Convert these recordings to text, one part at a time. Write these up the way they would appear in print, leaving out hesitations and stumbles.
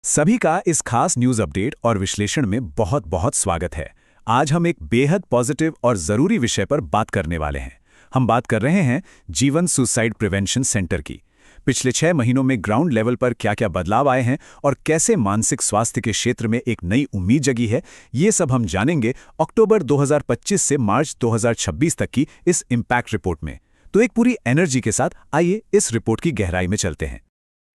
सभी का इस खास न्यूज अपडेट और विश्लेषण में बहुत बहुत स्वागत है। आज हम एक बेहद पॉजिटिव और ज़रूरी विषय पर बात करने वाले हैं। हम बात कर रहे हैं जीवन सुसाइड प्रिवेंशन सेंटर की। पिछले 6 महीनों में ग्राउंड लेवल पर क्या-क्या बदलाव आए हैं और कैसे मानसिक स्वास्थ्य के क्षेत्र में एक नई उम्मीद जगी है, ये सब हम जानेंगे अक्टूबर 2025 से मार्च 2026 तक की इस इम्पैक्ट रिपोर्ट में। तो एक पूरी एनर्जी के साथ आइए इस रिपोर्ट की गहराई में चलते हैं।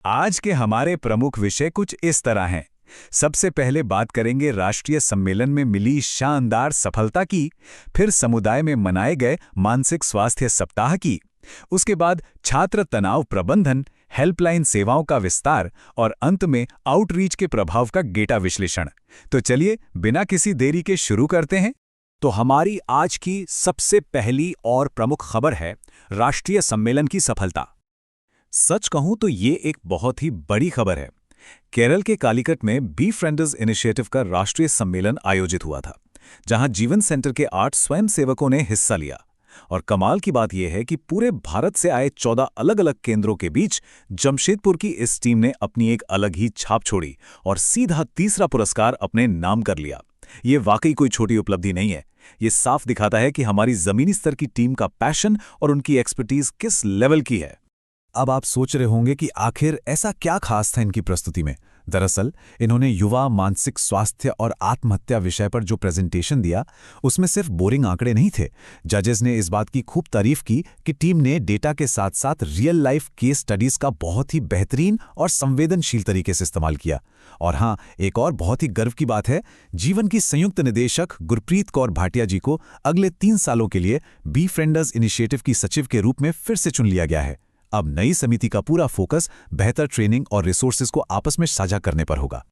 आज के हमारे प्रमुख विषय कुछ इस तरह हैं। सबसे पहले बात करेंगे राष्ट्रीय सम्मेलन में मिली शानदार सफलता की, फिर समुदाय में मनाए गए मानसिक स्वास्थ्य सप्ताह की, उसके बाद छात्र तनाव प्रबंधन, हेल्पलाइन सेवाओं का विस्तार और अंत में आउटरीच के प्रभाव का डेटा विश्लेषण। तो चलिए बिना किसी देरी के शुरू करते हैं। तो हमारी आज की सबसे पहली और प्रमुख खबर है राष्ट्रीय सम्मेलन की सफलता। सच कहूं तो ये एक बहुत ही बड़ी खबर है। केरल के कालीकट में बी फ्रेंडर्स इनिशिएटिव का राष्ट्रीय सम्मेलन आयोजित हुआ था, जहां जीवन सेंटर के 8 स्वयंसेवकों ने हिस्सा लिया। और कमाल की बात यह है कि पूरे भारत से आए 14 अलग-अलग केंद्रों के बीच जमशेदपुर की इस टीम ने अपनी एक अलग ही छाप छोड़ी और सीधा तीसरा पुरस्कार अपने नाम कर लिया। ये वाकई कोई छोटी उपलब्धि नहीं है। ये साफ दिखाता है कि हमारी जमीनी स्तर की टीम का पैशन और उनकी एक्सपर्टीज किस लेवल की है। अब आप सोच रहे होंगे कि आखिर ऐसा क्या खास था इनकी प्रस्तुति में। दरअसल इन्होंने युवा मानसिक स्वास्थ्य और आत्महत्या विषय पर जो प्रेजेंटेशन दिया, उसमें सिर्फ बोरिंग आंकड़े नहीं थे। जजेस ने इस बात की खूब तारीफ की कि टीम ने डेटा के साथ साथ रियल लाइफ केस स्टडीज का बहुत ही बेहतरीन और संवेदनशील तरीके से इस्तेमाल किया। और हाँ, एक और बहुत ही गर्व की बात है, जीवन की संयुक्त निदेशक गुरप्रीत कौर भाटिया जी को अगले 3 सालों के लिए बी फ्रेंडर्स इनिशिएटिव की सचिव के रूप में फिर से चुन लिया गया है। अब नई समिति का पूरा फोकस बेहतर ट्रेनिंग और रिसोर्सेज को आपस में साझा करने पर होगा।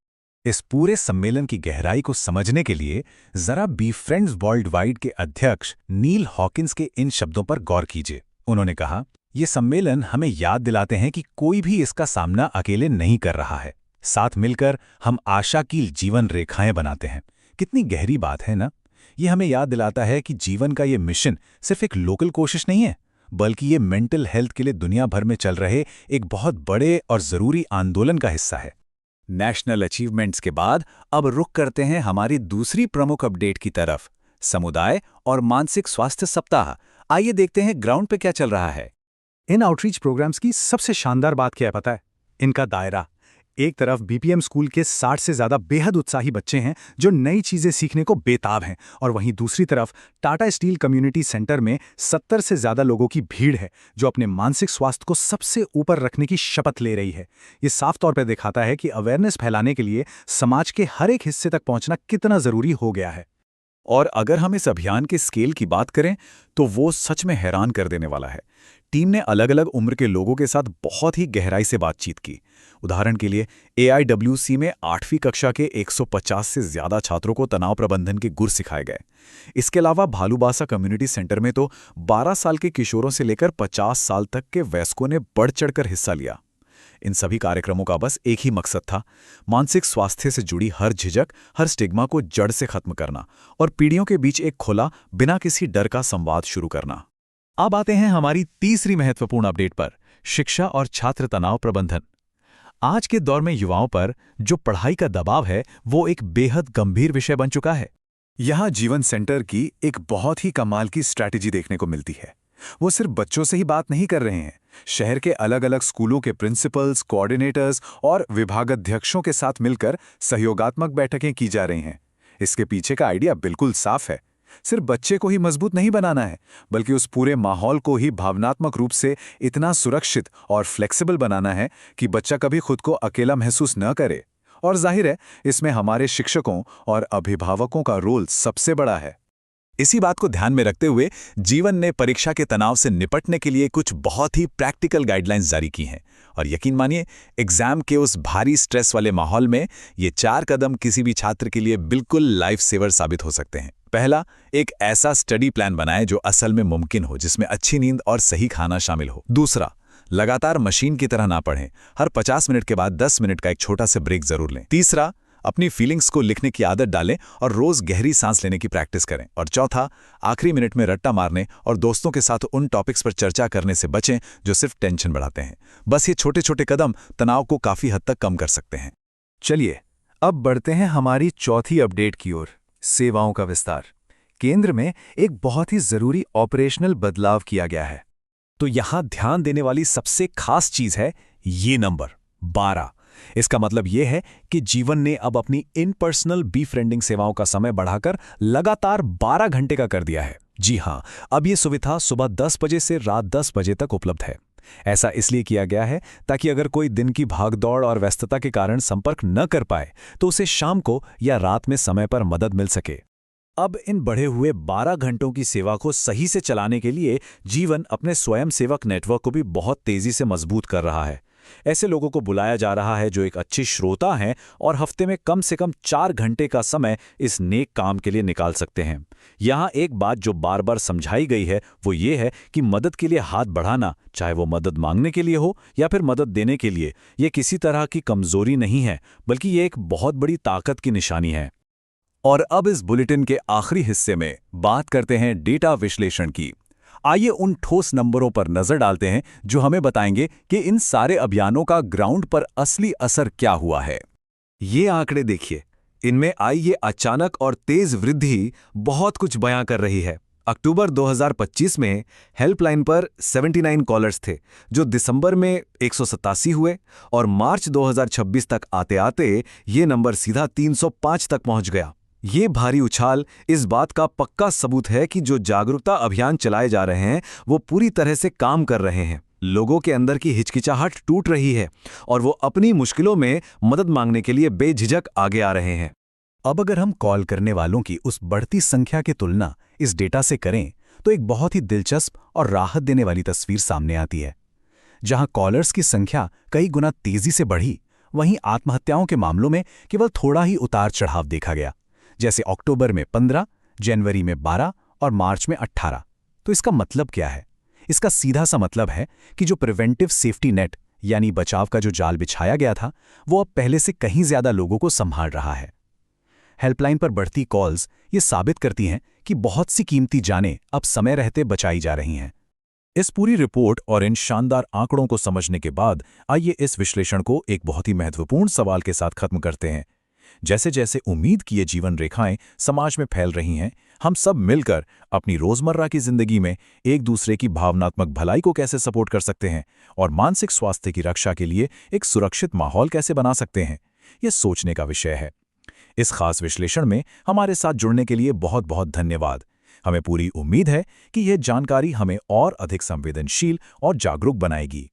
इस पूरे सम्मेलन की गहराई को समझने के लिए जरा बी फ्रेंड्स वर्ल्ड वाइड के अध्यक्ष नील हॉकिंस के इन शब्दों पर गौर कीजिए। उन्होंने कहा, ये सम्मेलन हमें याद दिलाते हैं कि कोई भी इसका सामना अकेले नहीं कर रहा है। साथ मिलकर हम आशा की जीवन रेखाएं बनाते हैं। कितनी गहरी बात है ना। ये हमें याद दिलाता है कि जीवन का ये मिशन सिर्फ एक लोकल कोशिश नहीं है, बल्कि ये मेंटल हेल्थ के लिए दुनिया भर में चल रहे एक बहुत बड़े और जरूरी आंदोलन का हिस्सा है। नेशनल अचीवमेंट्स के बाद अब रुख करते हैं हमारी दूसरी प्रमुख अपडेट की तरफ, समुदाय और मानसिक स्वास्थ्य सप्ताह। आइए देखते हैं ग्राउंड पे क्या चल रहा है। इन आउटरीच प्रोग्राम्स की सबसे शानदार बात क्या है पता है? इनका दायरा। एक तरफ बीपीएम स्कूल के 60 से ज्यादा बेहद उत्साही बच्चे हैं जो नई चीजें सीखने को बेताब हैं, और वहीं दूसरी तरफ टाटा स्टील कम्युनिटी सेंटर में 70 से ज्यादा लोगों की भीड़ है जो अपने मानसिक स्वास्थ्य को सबसे ऊपर रखने की शपथ ले रही है। ये साफ तौर पर दिखाता है कि अवेयरनेस फैलाने के लिए समाज के हर एक हिस्से तक पहुंचना कितना जरूरी हो गया है। और अगर हम इस अभियान के स्केल की बात करें तो वो सच में हैरान कर देने वाला है। टीम ने अलग-अलग उम्र के लोगों के साथ बहुत ही गहराई से बातचीत की। उदाहरण के लिए AIWC में 8वीं कक्षा के 150 से ज्यादा छात्रों को तनाव प्रबंधन के गुर सिखाए गए। इसके अलावा भालूबासा कम्युनिटी सेंटर में तो 12 साल के किशोरों से लेकर 50 साल तक के वयस्कों ने बढ़ चढ़कर हिस्सा लिया। इन सभी कार्यक्रमों का बस एक ही मकसद था, मानसिक स्वास्थ्य से जुड़ी हर झिझक, हर स्टिग्मा को जड़ से खत्म करना और पीढ़ियों के बीच एक खुला, बिना किसी डर का संवाद शुरू करना। अब आते हैं हमारी तीसरी महत्वपूर्ण अपडेट पर, शिक्षा और छात्र तनाव प्रबंधन। आज के दौर में युवाओं पर जो पढ़ाई का दबाव है, वो एक बेहद गंभीर विषय बन चुका है। यहाँ जीवन सेंटर की एक बहुत ही कमाल की स्ट्रैटेजी देखने को मिलती है। वो सिर्फ बच्चों से ही बात नहीं कर रहे हैं, शहर के अलग-अलग स्कूलों के प्रिंसिपल्स, कोऑर्डिनेटर्स और विभागाध्यक्षों के साथ मिलकर सहयोगात्मक बैठकें की जा रही हैं। इसके पीछे का आइडिया बिल्कुल साफ है। सिर्फ बच्चे को ही मजबूत नहीं बनाना है, बल्कि उस पूरे माहौल को ही भावनात्मक रूप से इतना सुरक्षित और फ्लेक्सिबल बनाना है कि बच्चा कभी खुद को अकेला महसूस न करे। और जाहिर है, इसमें हमारे शिक्षकों और अभिभावकों का रोल सबसे बड़ा है। इसी बात को ध्यान में रखते हुए जीवन ने परीक्षा के तनाव से निपटने के लिए कुछ बहुत ही प्रैक्टिकल गाइडलाइंस जारी की हैं। और यकीन मानिए, एग्जाम के उस भारी स्ट्रेस वाले माहौल में ये 4 कदम किसी भी छात्र के लिए बिल्कुल लाइफ सेवर साबित हो सकते हैं। पहला, एक ऐसा स्टडी प्लान बनाएं जो असल में मुमकिन हो, जिसमें अच्छी नींद और सही खाना शामिल हो। दूसरा, लगातार मशीन की तरह ना पढ़ें, हर 50 मिनट के बाद 10 मिनट का एक छोटा सा ब्रेक जरूर लें। तीसरा, अपनी फीलिंग्स को लिखने की आदत डालें और रोज गहरी सांस लेने की प्रैक्टिस करें। और चौथा, आखिरी मिनट में रट्टा मारने और दोस्तों के साथ उन टॉपिक्स पर चर्चा करने से बचें जो सिर्फ टेंशन बढ़ाते हैं। बस ये छोटे छोटे कदम तनाव को काफी हद तक कम कर सकते हैं। चलिए अब बढ़ते हैं हमारी चौथी अपडेट की ओर, सेवाओं का विस्तार। केंद्र में एक बहुत ही जरूरी ऑपरेशनल बदलाव किया गया है। तो यहां ध्यान देने वाली सबसे खास चीज है ये नंबर 12। इसका मतलब यह है कि जीवन ने अब अपनी इन पर्सनल बी-फ्रेंडिंग सेवाओं का समय बढ़ाकर लगातार 12 घंटे का कर दिया है। जी हां, अब ये सुविधा सुबह 10 बजे से रात 10 बजे तक उपलब्ध है। ऐसा इसलिए किया गया है ताकि अगर कोई दिन की भागदौड़ और व्यस्तता के कारण संपर्क न कर पाए तो उसे शाम को या रात में समय पर मदद मिल सके। अब इन बढ़े हुए 12 घंटों की सेवा को सही से चलाने के लिए जीवन अपने स्वयंसेवक नेटवर्क को भी बहुत तेजी से मजबूत कर रहा है। ऐसे लोगों को बुलाया जा रहा है जो एक अच्छे श्रोता हैं और हफ्ते में कम से कम 4 घंटे का समय इस नेक काम के लिए निकाल सकते हैं। यहाँ एक बात जो बार बार समझाई गई है वो ये है कि मदद के लिए हाथ बढ़ाना, चाहे वो मदद मांगने के लिए हो या फिर मदद देने के लिए, ये किसी तरह की कमजोरी नहीं है, बल्कि ये एक बहुत बड़ी ताकत की निशानी है। और अब इस बुलेटिन के आखिरी हिस्से में बात करते हैं डेटा विश्लेषण की। आइए उन ठोस नंबरों पर नजर डालते हैं जो हमें बताएंगे कि इन सारे अभियानों का ग्राउंड पर असली असर क्या हुआ है। ये आंकड़े देखिए, इनमें आई ये अचानक और तेज वृद्धि बहुत कुछ बयां कर रही है। अक्टूबर 2025 में हेल्पलाइन पर 79 कॉलर्स थे, जो दिसंबर में 187 हुए और मार्च 2026 तक आते आते ये नंबर सीधा 305 तक पहुंच गया। ये भारी उछाल इस बात का पक्का सबूत है कि जो जागरूकता अभियान चलाए जा रहे हैं वो पूरी तरह से काम कर रहे हैं। लोगों के अंदर की हिचकिचाहट टूट रही है और वो अपनी मुश्किलों में मदद मांगने के लिए बेझिझक आगे आ रहे हैं। अब अगर हम कॉल करने वालों की उस बढ़ती संख्या की तुलना इस डेटा से करें तो एक बहुत ही दिलचस्प और राहत देने वाली तस्वीर सामने आती है। जहां कॉलर्स की संख्या कई गुना तेजी से बढ़ी, वहीं आत्महत्याओं के मामलों में केवल थोड़ा ही उतार चढ़ाव देखा गया, जैसे अक्टूबर में 15, जनवरी में 12 और मार्च में 18। तो इसका मतलब क्या है? इसका सीधा सा मतलब है कि जो प्रिवेंटिव सेफ्टी नेट यानी बचाव का जो जाल बिछाया गया था वो अब पहले से कहीं ज्यादा लोगों को संभाल रहा है। हेल्पलाइन पर बढ़ती कॉल्स ये साबित करती हैं कि बहुत सी कीमती जानें अब समय रहते बचाई जा रही हैं। इस पूरी रिपोर्ट और इन शानदार आंकड़ों को समझने के बाद आइए इस विश्लेषण को एक बहुत ही महत्वपूर्ण सवाल के साथ खत्म करते हैं। जैसे जैसे उम्मीद की ये जीवन रेखाएं समाज में फैल रही हैं, हम सब मिलकर अपनी रोजमर्रा की जिंदगी में एक दूसरे की भावनात्मक भलाई को कैसे सपोर्ट कर सकते हैं और मानसिक स्वास्थ्य की रक्षा के लिए एक सुरक्षित माहौल कैसे बना सकते हैं, यह सोचने का विषय है। इस खास विश्लेषण में हमारे साथ जुड़ने के लिए बहुत बहुत धन्यवाद। हमें पूरी उम्मीद है कि यह जानकारी हमें और अधिक संवेदनशील और जागरूक बनाएगी।